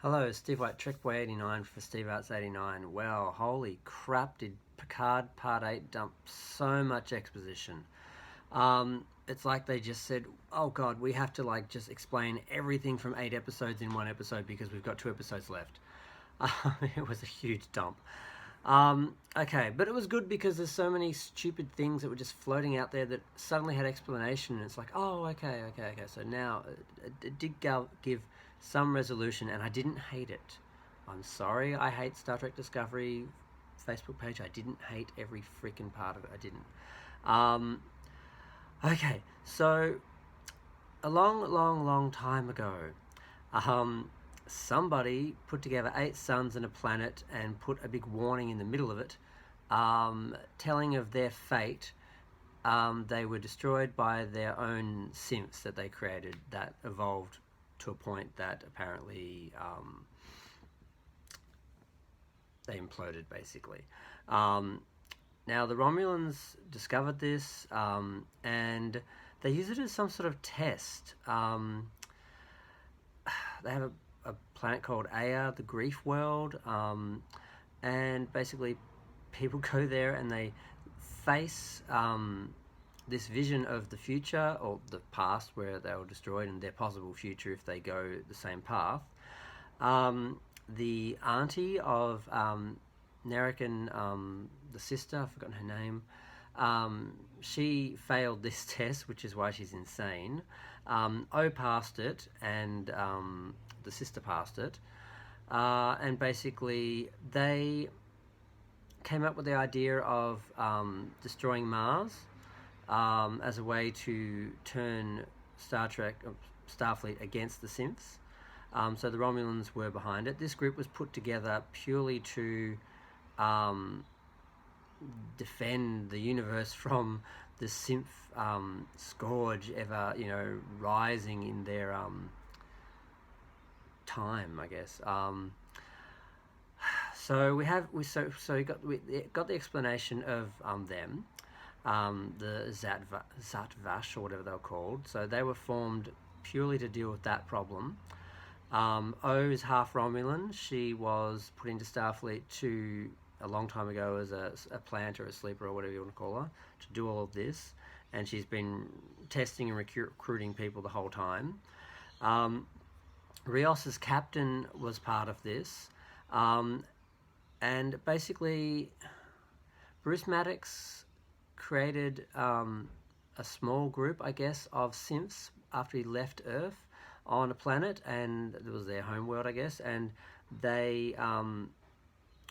Hello, Steve White, TrekBoy89 for SteveArts89. Well, holy crap, did Picard Part 8 dump so much exposition. It's like they just said, oh god, we have to just explain everything from 8 episodes in one episode because we've got 2 episodes left. It was a huge dump. Okay, but it was good because there's so many stupid things that were just floating out there that suddenly had explanation, and it's like, oh, okay. So now it did give some resolution, and I didn't hate it. I'm sorry, I hate Star Trek Discovery Facebook page. I didn't hate every freaking part of it. I didn't. Um, okay, so a long time ago, um, somebody put together 8 suns and a planet and put a big warning in the middle of it, telling of their fate. They were destroyed by their own synths that they created that evolved to a point that apparently they imploded, basically. Um, Now, the Romulans discovered this, and they use it as some sort of test. They have a planet called Aya, the Grief World, and basically people go there and they face this vision of the future or the past where they were destroyed and their possible future if they go the same path. The auntie of Nerican, the sister, I've forgotten her name, she failed this test, which is why she's insane. O passed it, and the sister passed it. And basically, they came up with the idea of destroying Mars as a way to turn Star Trek, Starfleet against the synths. So the Romulans were behind it. This group was put together purely to defend the universe from the synth scourge ever, rising in their time, I guess. So we got the explanation of them, the Zatvash or whatever they were called. So they were formed purely to deal with that problem. O is half Romulan. She was put into Starfleet a long time ago as a plant or a sleeper or whatever you want to call her, to do all of this, and she's been testing and recruiting people the whole time. Rios's captain was part of this, and basically Bruce Maddox created a small group, I guess, of synths after he left Earth on a planet, and it was their homeworld, I guess, and they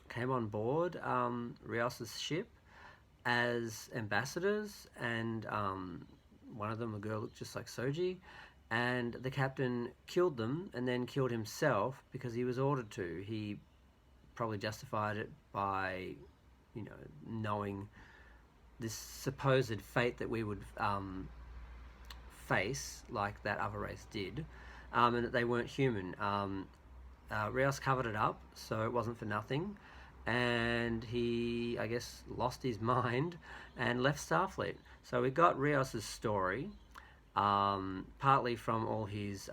came on board Rios's ship as ambassadors, and one of them, a girl, looked just like Soji, and the captain killed them and then killed himself because he was ordered to. He probably justified it by, knowing this supposed fate that we would face, like that other race did, and that they weren't human. Rios covered it up, so it wasn't for nothing, and he, I guess, lost his mind and left Starfleet. So we got Rios's story, partly from all his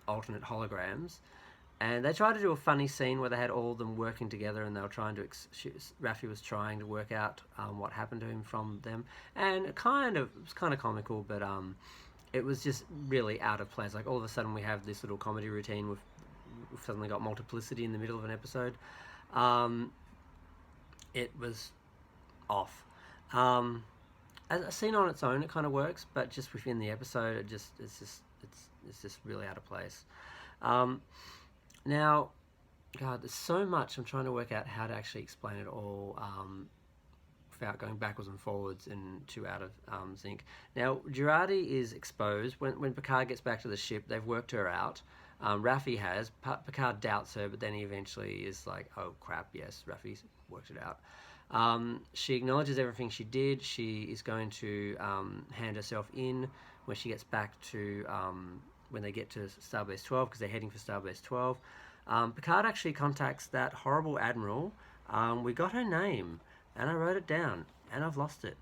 alternate holograms, and they tried to do a funny scene where they had all of them working together, and they were trying to Raffi was trying to work out what happened to him from them, and it was kind of comical, but it was just really out of place. Like, all of a sudden we have this little comedy routine we've suddenly got multiplicity in the middle of an episode. It was off. As a scene on its own, it kind of works, but just within the episode, it's just really out of place. Now, God, there's so much. I'm trying to work out how to actually explain it all without going backwards and forwards and too out of sync. Now, Girardi is exposed. When Picard gets back to the ship, they've worked her out. Raffi has. Picard doubts her, but then he eventually is like, oh crap, yes, Raffi's worked it out. She acknowledges everything she did. She is going to hand herself in when she gets back to, when they get to Starbase 12, because they're heading for Starbase 12. Picard actually contacts that horrible admiral. We got her name, and I wrote it down, and I've lost it.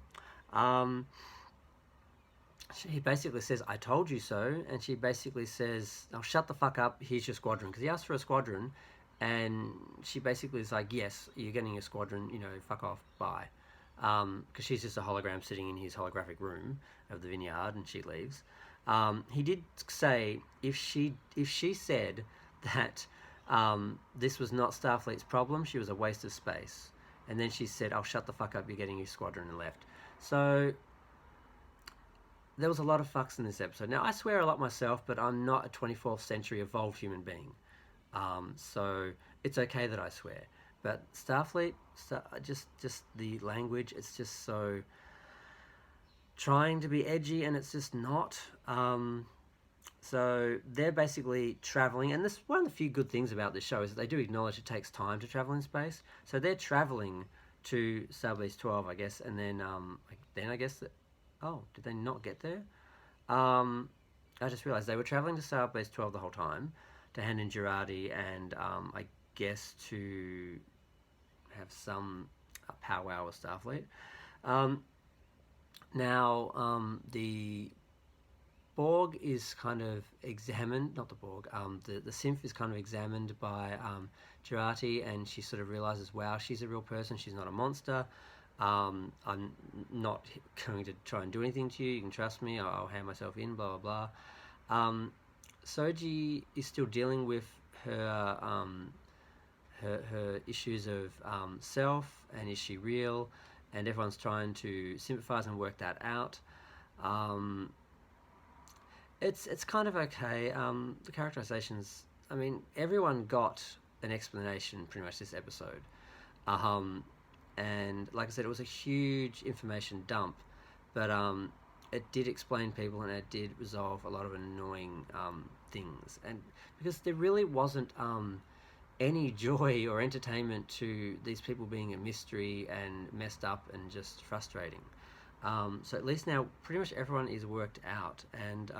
he basically says, "I told you so," and she basically says, "Oh, shut the fuck up. Here's your squadron." Because he asked for a squadron, and she basically is like, "Yes, you're getting your squadron. You know, fuck off, bye." Because she's just a hologram sitting in his holographic room of the vineyard, and she leaves. He did say if she said that this was not Starfleet's problem, she was a waste of space. And then she said, "I'll shut the fuck up. You're getting your squadron," and left. So there was a lot of fucks in this episode. Now, I swear a lot myself, but I'm not a 24th century evolved human being. So it's okay that I swear. But Starfleet, just the language, it's just so trying to be edgy, and it's just not. So they're basically traveling, and this one of the few good things about this show is that they do acknowledge it takes time to travel in space. So they're traveling to Starbase 12, I guess, and then I guess that. Oh, did they not get there? I just realised they were travelling to Starbase 12 the whole time to hand in Girardi and I guess to have some powwow with Starfleet. Now, the Borg is kind of examined, not the Borg, the synth is kind of examined by Girardi, and she sort of realises, wow, she's a real person, she's not a monster. I'm not going to try and do anything to you, you can trust me, I'll hand myself in, blah, blah, blah. Soji is still dealing with her her issues of self, and is she real, and everyone's trying to sympathise and work that out. It's kind of okay. The characterizations, I mean, everyone got an explanation pretty much this episode. And like I said, it was a huge information dump, but it did explain people, and it did resolve a lot of annoying things. And because there really wasn't any joy or entertainment to these people being a mystery and messed up and just frustrating. So at least now pretty much everyone is worked out, and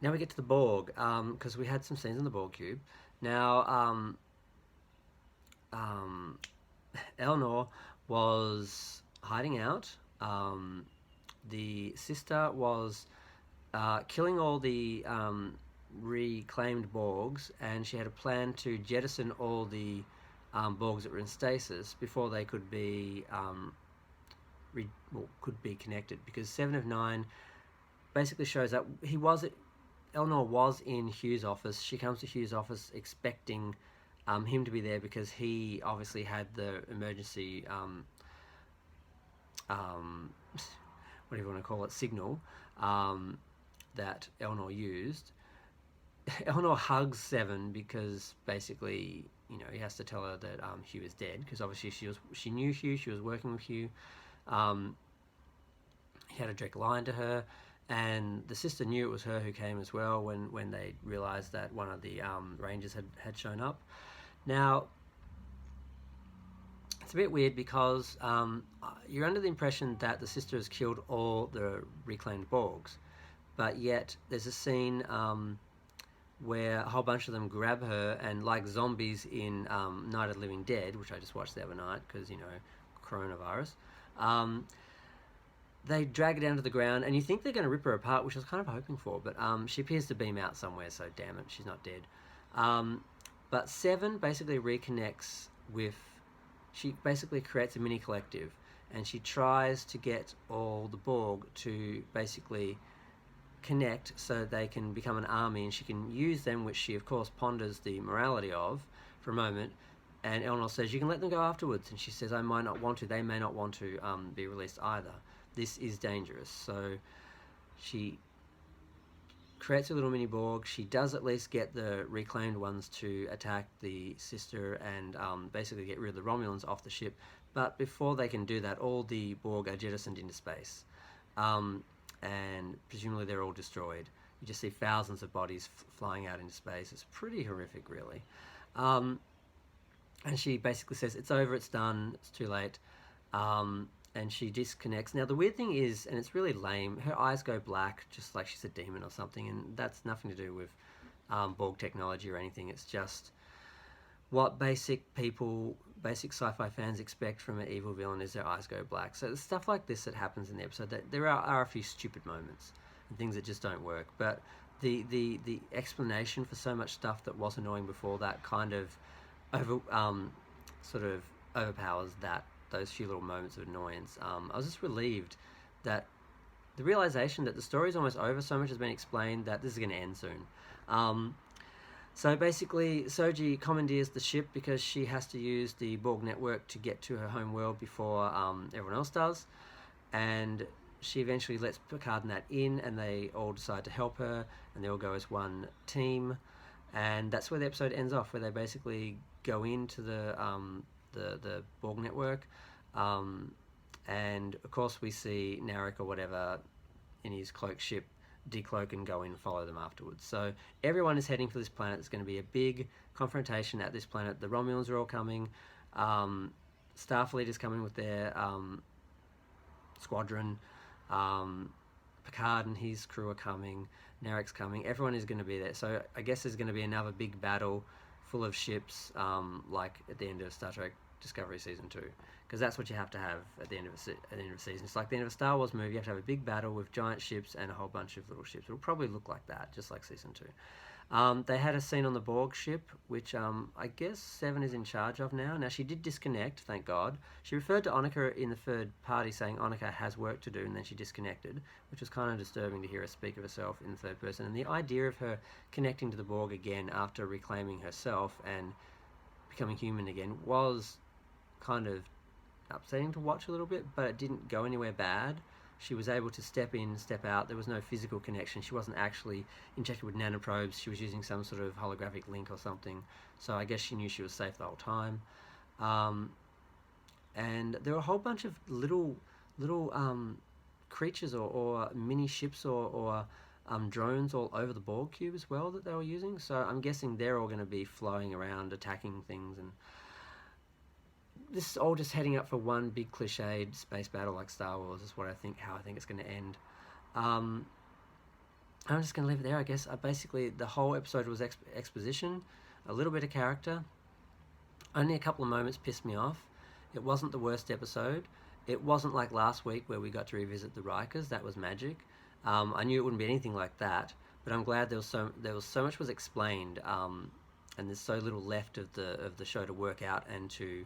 now we get to the Borg, because we had some scenes in the Borg cube. Now, Eleanor was hiding out. The sister was killing all the reclaimed Borgs, and she had a plan to jettison all the Borgs that were in stasis before they could be could be connected. Because 7 of 9 basically shows that Eleanor was in Hugh's office. She comes to Hugh's office expecting him to be there, because he obviously had the emergency whatever you want to call it, signal that Eleanor used. Eleanor hugs 7 because basically, you know, he has to tell her that Hugh is dead, because obviously she knew Hugh, she was working with Hugh. He had a direct line to her, and the sister knew it was her who came as well when they realised that one of the Rangers had shown up. Now, it's a bit weird because you're under the impression that the sister has killed all the reclaimed Borgs, but yet there's a scene where a whole bunch of them grab her, and like zombies in Night of the Living Dead, which I just watched the other night because, you know, coronavirus, they drag her down to the ground, and you think they're going to rip her apart, which I was kind of hoping for, but she appears to beam out somewhere, so damn it, she's not dead. But 7 basically reconnects with... She basically creates a mini collective, and she tries to get all the Borg to basically connect so they can become an army, and she can use them, which she of course ponders the morality of for a moment. And Eleanor says, you can let them go afterwards, and she says, I might not want to, they may not want to be released either. This is dangerous. So she creates a little mini Borg. She does at least get the reclaimed ones to attack the sister and basically get rid of the Romulans off the ship. But before they can do that, all the Borg are jettisoned into space. And presumably they're all destroyed. You just see thousands of bodies flying out into space. It's pretty horrific, really. And she basically says, it's over, it's done, it's too late. And she disconnects. Now, the weird thing is, and it's really lame, her eyes go black, just like she's a demon or something, and that's nothing to do with Borg technology or anything. It's just what basic basic sci-fi fans expect from an evil villain is their eyes go black. So there's stuff like this that happens in the episode. That there are a few stupid moments and things that just don't work. But the explanation for so much stuff that was annoying before that kind of sort of overpowers those few little moments of annoyance. I was just relieved that the realization that the story's almost over, so much has been explained that this is going to end soon. So basically, Soji commandeers the ship because she has to use the Borg network to get to her home world before everyone else does. And she eventually lets Picard and that in, and they all decide to help her, and they all go as one team. And that's where the episode ends off, where they basically go into the Borg network. And of course we see Narek or whatever in his cloak ship decloak and go in and follow them afterwards. So everyone is heading for this planet. There's going to be a big confrontation at this planet. The Romulans are all coming. Starfleet is coming with their squadron. Picard and his crew are coming. Narek's coming. Everyone is going to be there. So I guess there's going to be another big battle full of ships, like at the end of Star Trek Discovery Season 2. Because that's what you have to have at the end of a season. It's like the end of a Star Wars movie. You have to have a big battle with giant ships and a whole bunch of little ships. It'll probably look like that, just like Season 2. They had a scene on the Borg ship, which I guess Seven is in charge of now. Now, she did disconnect, thank God. She referred to Annika in the third party, saying Annika has work to do, and then she disconnected, which was kind of disturbing to hear her speak of herself in the third person. And the idea of her connecting to the Borg again after reclaiming herself and becoming human again was kind of upsetting to watch a little bit, but it didn't go anywhere bad. She was able to step in, step out. There was no physical connection. She wasn't actually injected with nanoprobes. She was using some sort of holographic link or something. So I guess she knew she was safe the whole time. And there were a whole bunch of little creatures or mini ships or drones all over the Borg cube as well that they were using. So I'm guessing they're all going to be flying around, attacking things, and this is all just heading up for one big cliched space battle like Star Wars is how I think it's going to end. I'm just going to leave it there, I guess. Basically, the whole episode was exposition, a little bit of character. Only a couple of moments pissed me off. It wasn't the worst episode. It wasn't like last week where we got to revisit the Rikers. That was magic. I knew it wouldn't be anything like that, but I'm glad there was so much was explained, and there's so little left of the show to work out and to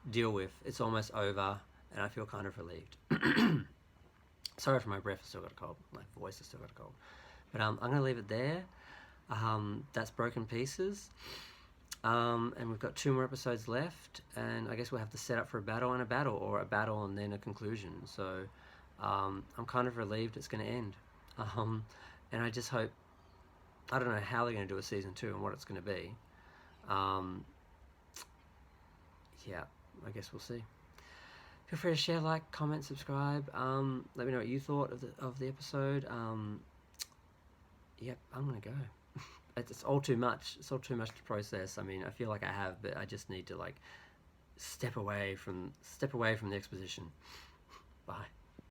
deal with. It's almost over, and I feel kind of relieved. Sorry for my breath, I've still got a cold. My voice has still got a cold. But I'm going to leave it there. That's Broken Pieces. And we've got 2 more episodes left, and I guess we'll have to set up for a battle and then a conclusion. So I'm kind of relieved it's going to end. And I just hope, I don't know how they're going to do a season 2 and what it's going to be. Yeah, I guess we'll see. Feel free to share, like, comment, subscribe. Let me know what you thought of the episode. Yep, I'm gonna go. It's all too much. It's all too much to process. I mean, I feel like I have, but I just need to step away from the exposition. Bye.